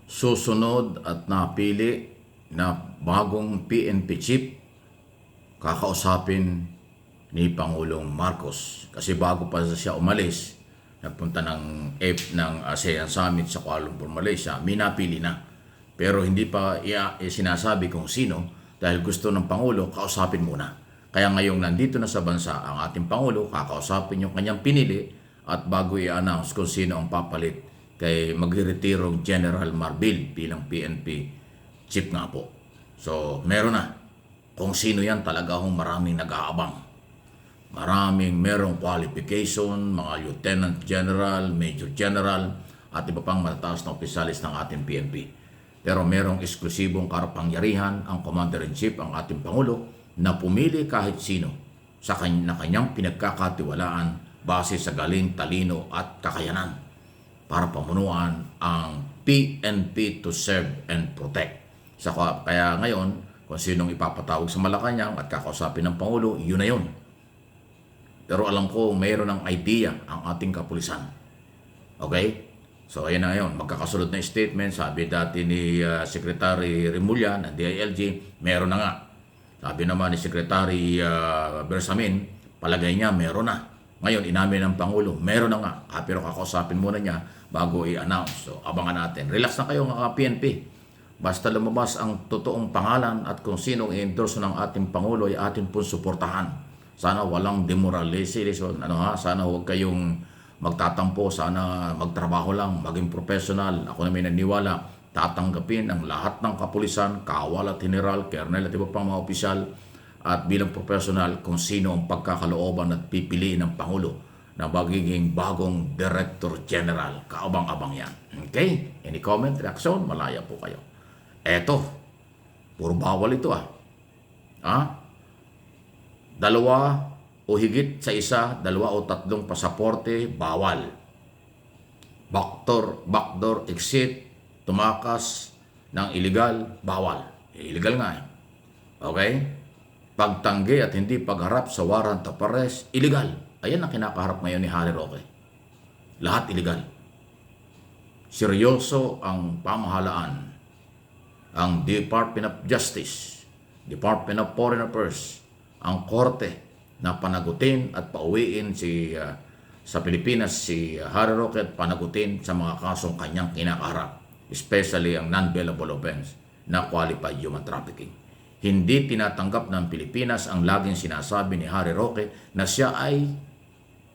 susunod at napili na bagong PNP chief kakausapin ni Pangulong Marcos. Kasi bago pa siya umalis, nagpunta ng ASEAN Summit sa Kuala Lumpur, Malaysia, may napili na. Pero hindi pa sinasabi kung sino dahil gusto ng Pangulo kausapin muna. Kaya ngayong nandito na sa bansa ang ating Pangulo, kakausapin yung kanyang pinili at bago i-announce kung sino ang papalit kay magretirong General Marbil bilang PNP chief nga po. So, meron na. Kung sino yan, talaga hong maraming nag-aabang. Merong qualification, mga Lieutenant General, Major General, at iba pang matataas na opisyalis ng ating PNP. Pero merong eksklusibong kapangyarihan ang Commander-in-Chief, ang ating Pangulo, na pumili kahit sino sa kanyang pinagkakatiwalaan base sa galing, talino at kakayanan para pamunuan ang PNP to serve and protect. Kaya ngayon, kung sinong ipapatawag sa Malacanang at kakausapin ng Pangulo, yun na yun. Pero alam ko, mayroon ng idea ang ating kapulisan. Okay? So, ayan na ngayon. Magkakasunod na statement. Sabi dati ni Secretary Remulla ng DILG, meron na nga. Sabi naman ni Secretary Bersamin, palagay niya, meron na. Ngayon, inamin ng Pangulo, meron na nga. Pero kakausapin muna niya bago i-announce. So, abangan natin. Relax na kayo mga PNP. Basta lumabas ang totoong pangalan at kung sinong i-endorse ng ating Pangulo ay atin pong suportahan. Sana walang demoralization. Sana huwag kayong magtatampo. Sana magtrabaho lang, maging professional. Ako na may naniniwala, tatanggapin ang lahat ng kapulisan, kawal at general, kernel at iba pang mga opisyal at bilang professional kung sino ang pagkakalooban at pipiliin ng Pangulo na magiging bagong Director General. Kaabang-abang yan. Okay? Any comment, reaction? Malaya po kayo. Eto, puro bawal ito Dalawa o higit sa isa, dalawa o tatlong pasaporte, bawal. Backdoor exit, tumakas ng illegal, bawal. Illegal nga Okay? Pagtanggi at hindi pagharap sa warrant of arrest, illegal. Ayan ang kinakaharap ngayon ni Harry Roque. Lahat illegal. Seryoso ang pamahalaan. Ang Department of Justice, Department of Foreign Affairs, ang korte na panagutin at pauwiin sa Pilipinas si Harry Roque at panagutin sa mga kasong kanyang kinakaharap, especially ang non-bailable offense na qualified human trafficking. Hindi tinatanggap ng Pilipinas ang laging sinasabi ni Harry Roque na siya ay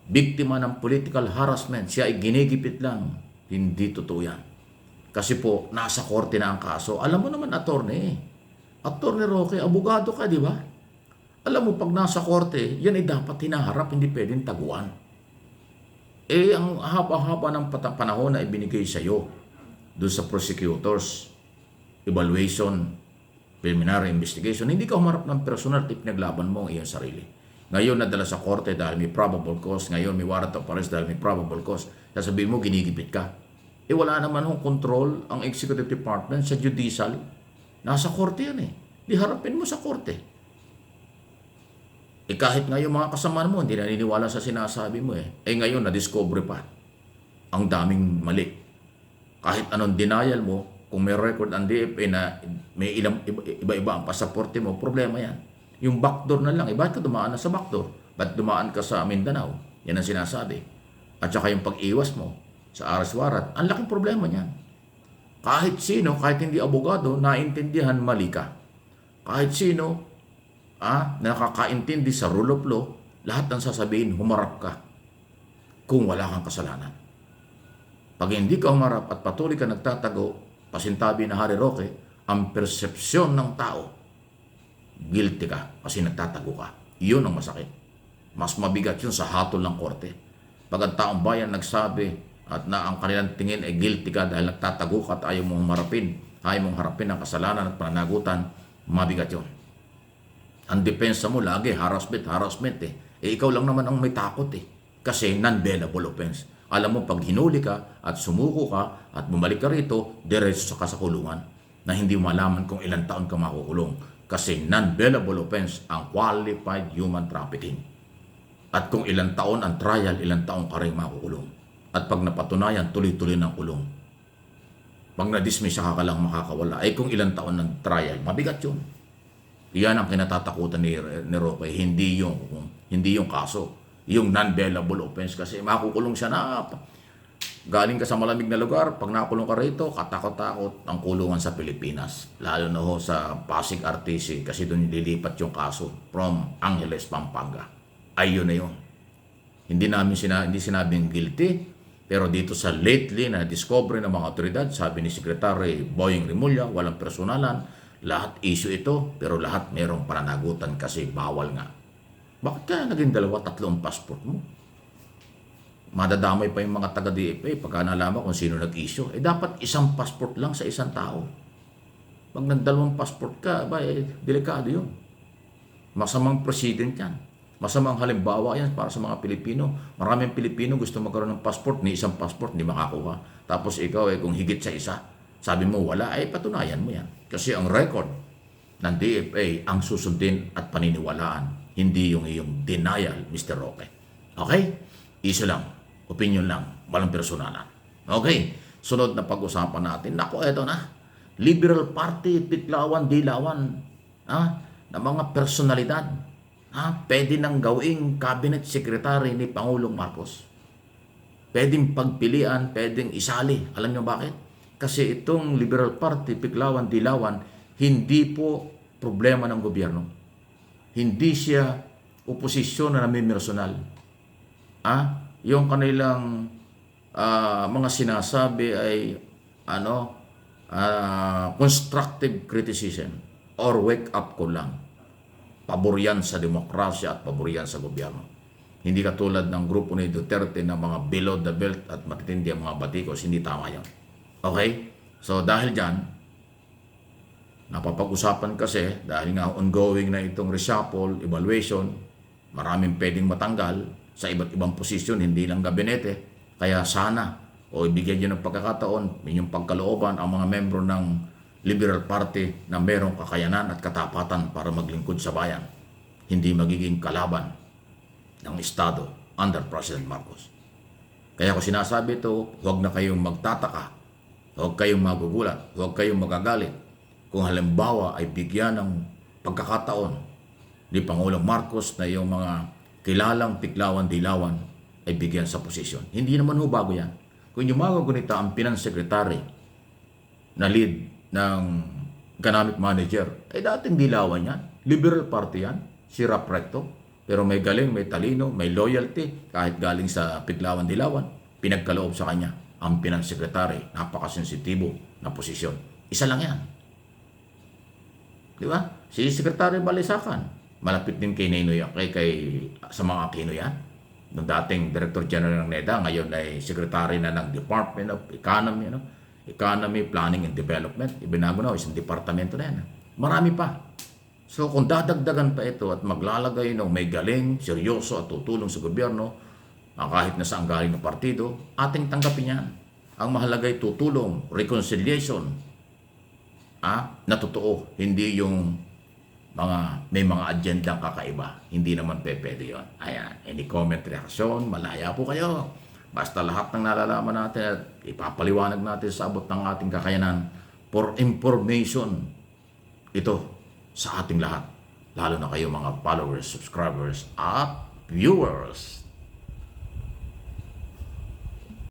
biktima ng political harassment, siya ay ginigipit lang. Hindi totoo yan. Kasi po, nasa korte na ang kaso. Alam mo naman, Attorney Roque, abogado ka, di ba? Alam mo, pag nasa korte, yan ay dapat hinaharap, hindi pwedeng taguan. Ang haba-haba ng panahon na ibinigay sa iyo doon sa prosecutors, evaluation, preliminary investigation, hindi ka humarap ng personal tip naglaban mo ang iyong sarili. Ngayon nadala sa korte dahil may probable cause, ngayon may warrant of arrest dahil may probable cause, sasabihin mo ginigipit ka. Wala naman hong control ang executive department sa judicial. Nasa korte yan Di harapin mo sa korte. Kahit ngayon mga kasama mo, hindi naniniwala sa sinasabi mo ngayon na-discover pa ang daming mali. Kahit anong denial mo, kung may record ang DFA na may iba-iba ang pasaporte mo, problema yan. Yung backdoor na lang, bakit ka dumaan na sa backdoor? Ba't dumaan ka sa Mindanao? Yan ang sinasabi. At saka yung pag-iwas mo sa arrest warrant, ang laking problema niyan. Kahit sino, kahit hindi abogado, naintindihan mali ka. Kahit sino, nakakaintindi sa rule of law, lahat ng sasabihin, humarap ka kung wala kang kasalanan. Pag hindi ka humarap at patuloy ka nagtatago, pasintabi na Harry Roque, ang persepsyon ng tao, guilty ka kasi nagtatago ka. Iyon ang masakit. Mas mabigat yun sa hatol ng korte. Pag ang taong bayan nagsabi at na ang kanilang tingin ay guilty ka dahil nagtatago ka at ayaw mong harapin ang kasalanan at pananagutan, mabigat yun. Ang depensa mo lagi, harassment ikaw lang naman ang may takot kasi non-bailable offense. Alam mo, pag hinuli ka at sumuko ka at bumalik ka rito, diretso ka sa kulungan na hindi malaman kung ilang taon ka makukulong. Kasi non-bailable offense ang qualified human trafficking. At kung ilang taon ang trial, ilang taon ka rin makukulong. At pag napatunayan, tuloy-tuloy ng kulong. Pag na-dismiss siya ka lang makakawala. Ay kung ilang taon ng trial, mabigat yun. Yan ang kinatatakutan ni Roque, hindi yung kaso. Yung non-bailable offense kasi makukulong siya na galing ka sa malamig na lugar, pag nakulong ka rito, katakot-takot ang kulungan sa Pilipinas. Lalo na ho sa Pasig RTC kasi doon lilipat yung kaso from Angeles, Pampanga. Ayun na yun. Hindi sinabing guilty, pero dito sa lately na discovery ng mga otoridad, sabi ni Secretary Boying Rimulya, walang personalan, lahat issue ito, pero lahat merong pananagutan kasi bawal nga. Bakit kaya naging 2-3 passport mo? Madadamay pa yung mga taga-DFA pagka nalaman kung sino nag-issue. Dapat isang passport lang sa isang tao. Pag nag-2 passport ka, delikado yun. Masamang president yan. Masamang halimbawa yan para sa mga Pilipino. Maraming Pilipino gusto magkaroon ng passport, ni isang passport, hindi makakuha. Tapos ikaw, kung higit sa isa, sabi mo wala, patunayan mo yan. Kasi ang record ng DFA ang susundin at paniniwalaan, hindi yung iyong denial, Mr. Roque. Okay? Iso lang. Opinion lang, walang personalan. Okay, sunod na pag-usapan natin. Naku, eto na. Liberal Party, tiklawan, dilawan, na mga personalidad. Pwede nang gawing cabinet secretary ni Pangulong Marcos. Pwedeng pagpilian, pwedeng isali. Alam niyo bakit? Kasi itong Liberal Party, tiklawan, dilawan, hindi po problema ng gobyerno. Hindi siya oposisyon na namimersonal. Yung kanilang mga sinasabi ay constructive criticism or wake up call lang. Pabor yan sa demokrasya at pabor yan sa gobyerno. Hindi katulad ng grupo ni Duterte na mga below the belt at matitindi ang mga batikos. Hindi tama yan. Okay? So dahil dyan, napapag-usapan kasi dahil nga ongoing na itong reshuffle, evaluation, maraming pwedeng matanggal sa iba't ibang posisyon, hindi lang gabinete. Kaya sana, o ibigyan nyo ng pagkakataon, inyong pagkalooban ang mga membro ng Liberal Party na merong kakayanan at katapatan para maglingkod sa bayan. Hindi magiging kalaban ng Estado under President Marcos. Kaya ko sinasabi ito, huwag na kayong magtataka, huwag kayong magugulat, huwag kayong magagalit kung halimbawa ay bigyan ng pagkakataon ni Pangulong Marcos na yung mga kilalang tiklawan-dilawan ay bigyan sa posisyon. Hindi naman ho bago yan. Kung yung mga gunita ang finance secretary na lead ng economic manager, ay dating dilawan yan. Liberal Party yan. Si Rap Recto. Pero may galing, may talino, may loyalty. Kahit galing sa tiklawan-dilawan, pinagkaloob sa kanya ang finance secretary. Napakasensitibo na posisyon. Isa lang yan. Di ba? Si Secretary Balisacan. Malapit din kay Ninoy, sa mga Aquino yan. Nung dating Director General ng NEDA, ngayon ay Secretary na ng Department of Economy, Economy, Planning and Development. Ibinago na, isang departamento na yan. Marami pa. So kung dadagdagan pa ito at maglalagay ng may galing, seryoso at tutulong sa gobyerno, kahit na saan galing ng partido, ating tanggapin yan. Ang mahalagay tutulong, reconciliation, na totoo, hindi yung may mga agendang kakaiba. Hindi naman pwede yun. Ayan, any comment, reaksyon, malaya po kayo. Basta lahat ng nalalaman natin at ipapaliwanag natin sa abot ng ating kakayanan for information ito sa ating lahat. Lalo na kayo mga followers, subscribers, at viewers.